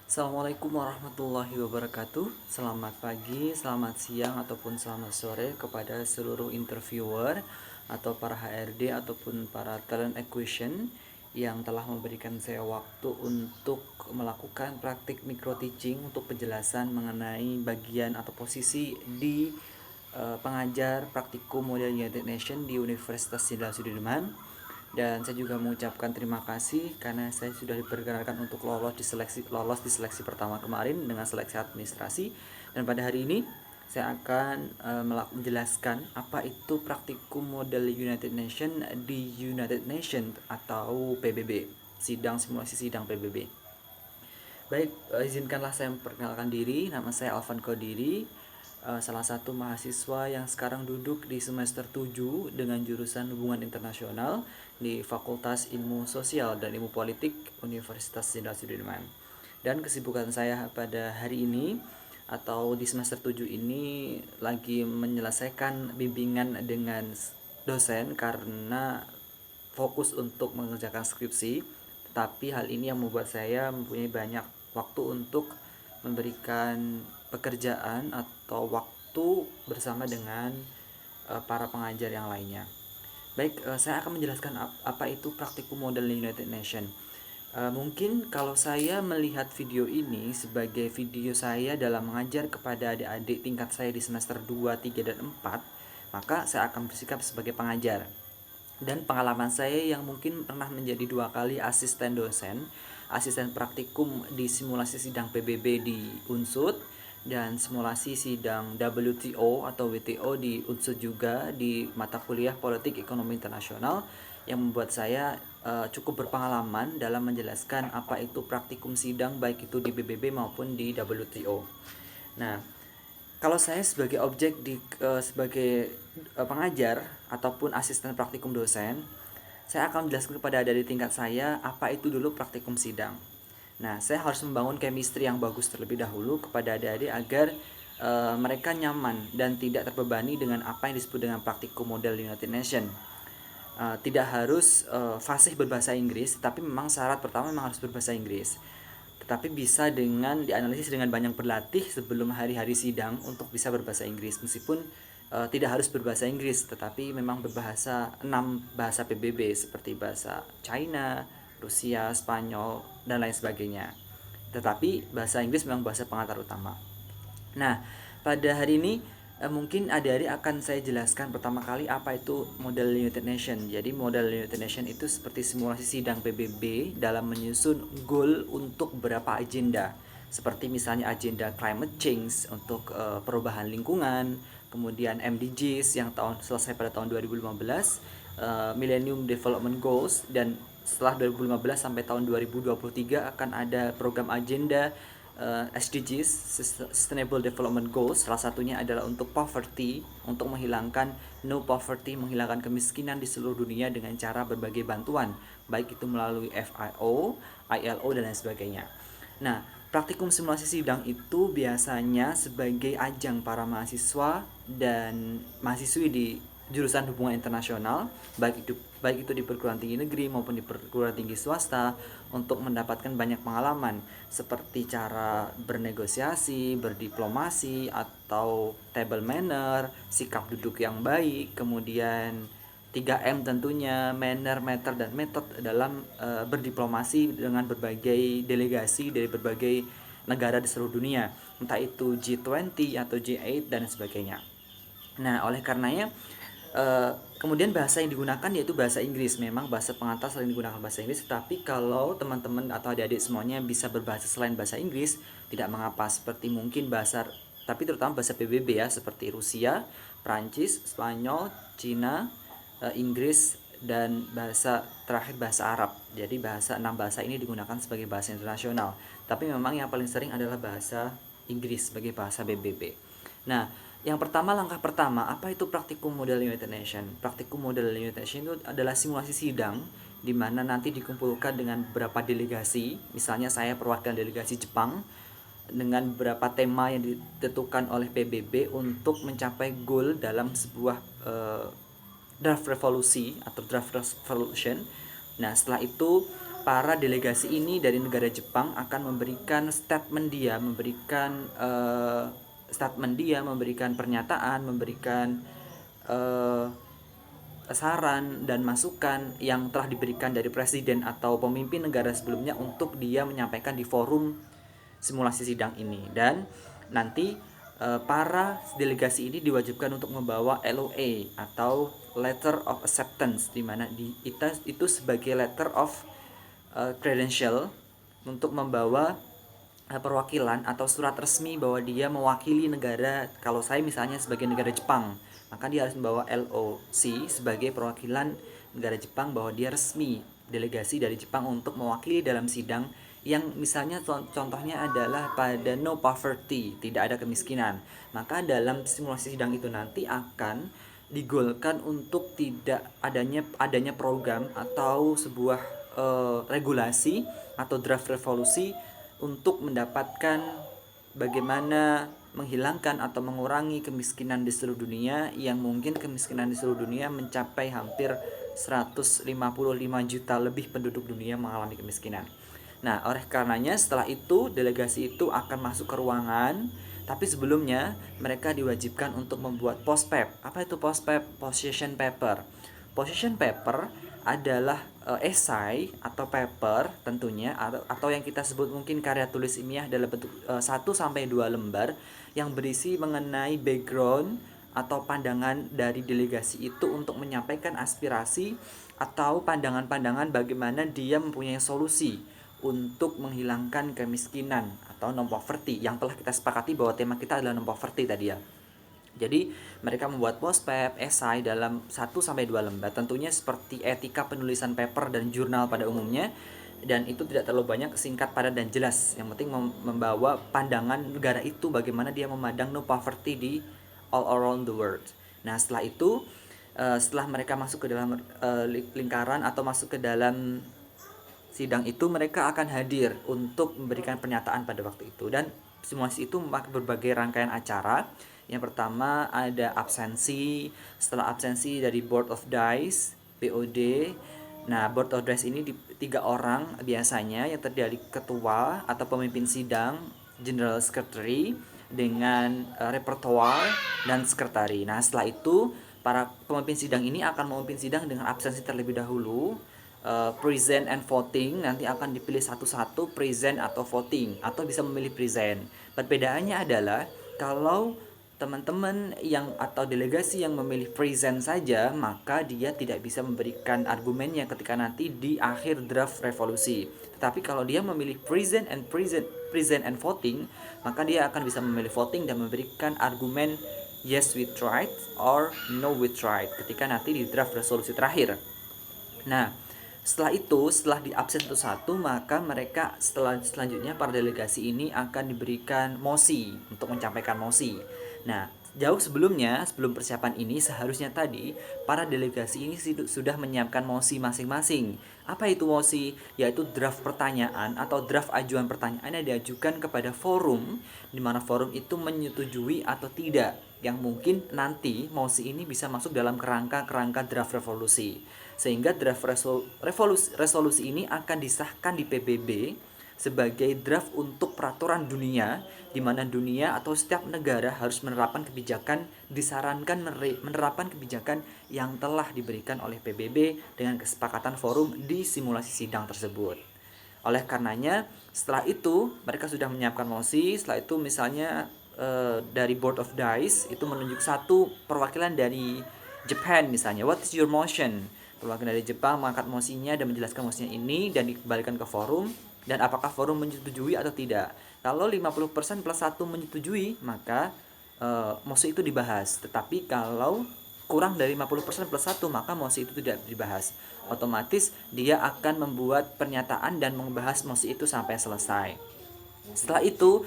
Assalamualaikum warahmatullahi wabarakatuh. Selamat pagi, selamat siang, ataupun selamat sore kepada seluruh interviewer atau para HRD ataupun para talent acquisition yang telah memberikan saya waktu untuk melakukan praktik micro teaching untuk penjelasan mengenai bagian atau posisi di pengajar praktikum model United Nations di Universitas Jenderal Sudirman. Dan saya juga mengucapkan terima kasih karena saya sudah diperkenalkan untuk lolos di seleksi pertama kemarin dengan seleksi administrasi. Dan pada hari ini saya akan menjelaskan apa itu praktikum model United Nation di United Nation atau PBB, simulasi sidang PBB. Baik, izinkanlah saya memperkenalkan diri. Nama saya Alvan Kodiri, salah satu mahasiswa yang sekarang duduk di semester 7 dengan jurusan Hubungan Internasional di Fakultas Ilmu Sosial dan Ilmu Politik Universitas Jenderal Sudirman. Dan kesibukan saya pada hari ini atau di semester 7 ini lagi menyelesaikan bimbingan dengan dosen karena fokus untuk mengerjakan skripsi. Tetapi hal ini yang membuat saya mempunyai banyak waktu untuk memberikan pekerjaan atau waktu bersama dengan para pengajar yang lainnya. Baik, saya akan menjelaskan apa itu praktikum model United Nations. Mungkin kalau saya melihat video ini sebagai video saya dalam mengajar kepada adik-adik tingkat saya di semester 2, 3, dan 4, maka saya akan bersikap sebagai pengajar. Dan pengalaman saya yang mungkin pernah menjadi 2 kali asisten praktikum di simulasi sidang PBB di Unsud dan simulasi sidang WTO atau WTO di Unsud juga di mata kuliah Politik Ekonomi Internasional, yang membuat saya cukup berpengalaman dalam menjelaskan apa itu praktikum sidang baik itu di PBB maupun di WTO. Nah, kalau saya sebagai sebagai pengajar ataupun asisten praktikum dosen, saya akan menjelaskan kepada adik tingkat saya apa itu dulu praktikum sidang. Nah, saya harus membangun chemistry yang bagus terlebih dahulu kepada adik-adik agar mereka nyaman dan tidak terbebani dengan apa yang disebut dengan praktikum model United Nations. Tidak harus fasih berbahasa Inggris, tapi memang syarat pertama memang harus berbahasa Inggris. Tetapi bisa dengan dianalisis dengan banyak berlatih sebelum hari-hari sidang untuk bisa berbahasa Inggris, meskipun tidak harus berbahasa Inggris, tetapi memang berbahasa 6 bahasa PBB seperti bahasa China, Rusia, Spanyol, dan lain sebagainya. Tetapi bahasa Inggris memang bahasa pengantar utama. Nah, pada hari ini mungkin adik-adik akan saya jelaskan pertama kali apa itu model United Nation. Jadi model United Nation itu seperti simulasi sidang PBB dalam menyusun goal untuk beberapa agenda. Seperti misalnya agenda climate change untuk perubahan lingkungan, kemudian MDGs yang selesai pada tahun 2015, Millennium Development Goals, dan setelah 2015 sampai tahun 2023 akan ada program agenda SDGs, Sustainable Development Goals. Salah satunya adalah untuk poverty, untuk menghilangkan no poverty, menghilangkan kemiskinan di seluruh dunia dengan cara berbagai bantuan, baik itu melalui FIO, ILO, dan lain sebagainya. Nah, praktikum simulasi sidang itu biasanya sebagai ajang para mahasiswa dan mahasiswi di jurusan hubungan internasional, baik itu di perguruan tinggi negeri maupun di perguruan tinggi swasta, untuk mendapatkan banyak pengalaman seperti cara bernegosiasi, berdiplomasi, atau table manner, sikap duduk yang baik, kemudian 3M tentunya, manner, matter, dan method dalam berdiplomasi dengan berbagai delegasi dari berbagai negara di seluruh dunia, entah itu G20 atau G8 dan sebagainya. Nah, oleh karenanya kemudian bahasa yang digunakan yaitu bahasa Inggris. Memang bahasa pengantar selain digunakan bahasa Inggris, tapi kalau teman-teman atau adik-adik semuanya bisa berbahasa selain bahasa Inggris, tidak mengapa. Seperti mungkin bahasa, tapi terutama bahasa PBB ya, seperti Rusia, Prancis, Spanyol, Cina, Inggris, dan bahasa terakhir bahasa Arab. Jadi 6 bahasa ini digunakan sebagai bahasa internasional. Tapi memang yang paling sering adalah bahasa Inggris sebagai bahasa PBB. Nah, yang pertama, langkah pertama, apa itu praktikum model United Nation? Praktikum model United Nation itu adalah simulasi sidang di mana nanti dikumpulkan dengan beberapa delegasi. Misalnya saya perwakilan delegasi Jepang dengan beberapa tema yang ditentukan oleh PBB untuk mencapai goal dalam sebuah draft revolution. Nah, setelah itu para delegasi ini dari negara Jepang akan memberikan statement dia, memberikan pernyataan, memberikan saran dan masukan yang telah diberikan dari presiden atau pemimpin negara sebelumnya untuk dia menyampaikan di forum simulasi sidang ini. Dan nanti para delegasi ini diwajibkan untuk membawa LOA atau Letter of Acceptance, di mana itu sebagai letter of credential untuk membawa perwakilan atau surat resmi bahwa dia mewakili negara. Kalau saya misalnya sebagai negara Jepang, maka dia harus membawa LOC sebagai perwakilan negara Jepang bahwa dia resmi delegasi dari Jepang untuk mewakili dalam sidang yang misalnya contohnya adalah pada no poverty, tidak ada kemiskinan. Maka dalam simulasi sidang itu nanti akan digolkan untuk tidak adanya program atau sebuah regulasi atau draft revolusi untuk mendapatkan bagaimana menghilangkan atau mengurangi kemiskinan di seluruh dunia, yang mungkin kemiskinan di seluruh dunia mencapai hampir 155 juta lebih penduduk dunia mengalami kemiskinan. Nah, oleh karenanya setelah itu delegasi itu akan masuk ke ruangan, tapi sebelumnya mereka diwajibkan untuk membuat POSPEP. Apa itu POSPEP? Position paper. Position paper adalah esai atau paper tentunya, atau yang kita sebut mungkin karya tulis ilmiah dalam bentuk 1-2 lembar yang berisi mengenai background atau pandangan dari delegasi itu untuk menyampaikan aspirasi atau pandangan-pandangan bagaimana dia mempunyai solusi untuk menghilangkan kemiskinan atau non poverty yang telah kita sepakati bahwa tema kita adalah non poverty tadi ya. Jadi mereka membuat POSPEP, esai dalam 1-2 lembar, tentunya seperti etika penulisan paper dan jurnal pada umumnya, dan itu tidak terlalu banyak, singkat, padat, dan jelas. Yang penting membawa pandangan negara itu bagaimana dia memandang no poverty di all around the world. Nah setelah itu, setelah mereka masuk ke dalam lingkaran atau masuk ke dalam sidang itu, mereka akan hadir untuk memberikan pernyataan pada waktu itu. Dan simulasi itu memakai berbagai rangkaian acara. Yang pertama ada absensi. Setelah absensi dari Board of Dice, BOD. Nah, Board of Dice ini 3 orang biasanya, yang terdiri ketua atau pemimpin sidang, General Secretary, dengan repertoire dan sekretari. Nah, setelah itu para pemimpin sidang ini akan memimpin sidang dengan absensi terlebih dahulu. Present and voting, nanti akan dipilih satu-satu, present atau voting, atau bisa memilih present. Perbedaannya adalah kalau teman-teman yang atau delegasi yang memilih present saja, maka dia tidak bisa memberikan argumennya ketika nanti di akhir draft revolusi. Tetapi kalau dia memilih present and voting, maka dia akan bisa memilih voting dan memberikan argumen yes we tried or no we tried ketika nanti di draft resolusi terakhir. Nah, setelah di absen satu, maka mereka selanjutnya para delegasi ini akan diberikan mosi untuk menyampaikan mosi. Nah, sebelum persiapan ini seharusnya tadi para delegasi ini sudah menyiapkan mosi masing-masing. Apa itu mosi? Yaitu draft pertanyaan atau draft ajuan pertanyaan yang diajukan kepada forum, di mana forum itu menyetujui atau tidak, yang mungkin nanti mosi ini bisa masuk dalam kerangka draft revolusi. Sehingga draft resolusi ini akan disahkan di PBB sebagai draft untuk peraturan dunia, di mana dunia atau setiap negara harus disarankan menerapkan kebijakan yang telah diberikan oleh PBB dengan kesepakatan forum di simulasi sidang tersebut. Oleh karenanya, setelah itu mereka sudah menyiapkan mosi. Setelah itu misalnya dari Board of Dice itu menunjuk satu perwakilan dari Japan misalnya, what is your motion? Perwakilan dari Jepang mengangkat mosinya dan menjelaskan mosinya ini dan dikembalikan ke forum, dan apakah forum menyetujui atau tidak. Kalau 50% plus 1 menyetujui, maka mosi itu dibahas. Tetapi kalau kurang dari 50% plus 1, maka mosi itu tidak dibahas. Otomatis dia akan membuat pernyataan dan membahas mosi itu sampai selesai. Setelah itu